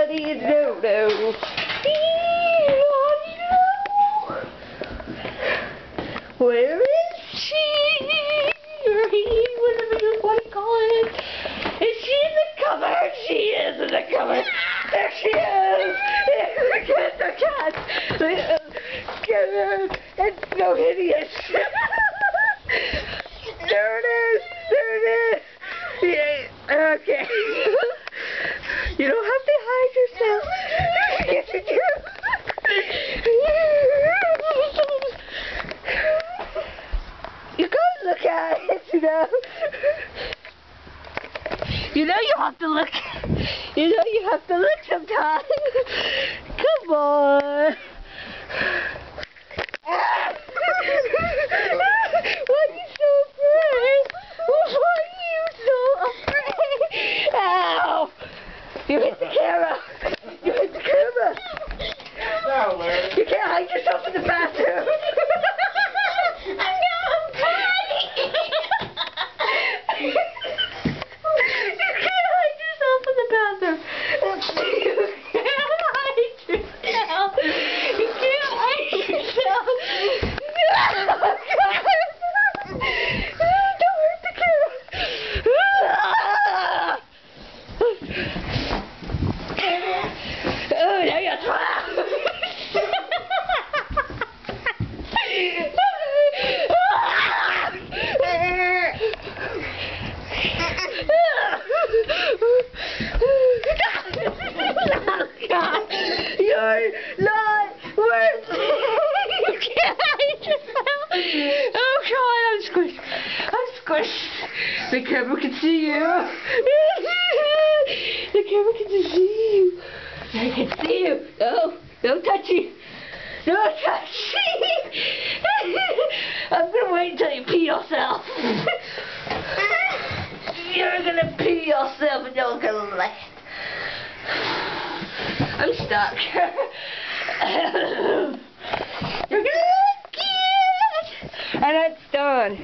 Naughty no. Where is she? Or he, whatever you want to call it. Is she in the cupboard? She is in the cupboard. There she is. Get the cat. Get her. It's so hideous. There it is. There it is. Yeah. Okay. You don't have to hide yourself. Yes, you do. You gotta look at it, you know. You know you have to look. You know you have to look sometimes. Come on. Why are you so afraid? Why are you so afraid? Ow! You hit the camera. You hit the camera. You can't hide yourself in the bathroom. Oh, now you're You're not worth it. You can't hide yourself. Oh God, I'm squished. I'm squished. The camera can see you. The camera can see you. I can see you. No, don't touch me. Don't touch me. I'm gonna wait until you pee yourself. You're gonna pee yourself and you're gonna like it. I'm stuck. You're gonna like it. And it's done.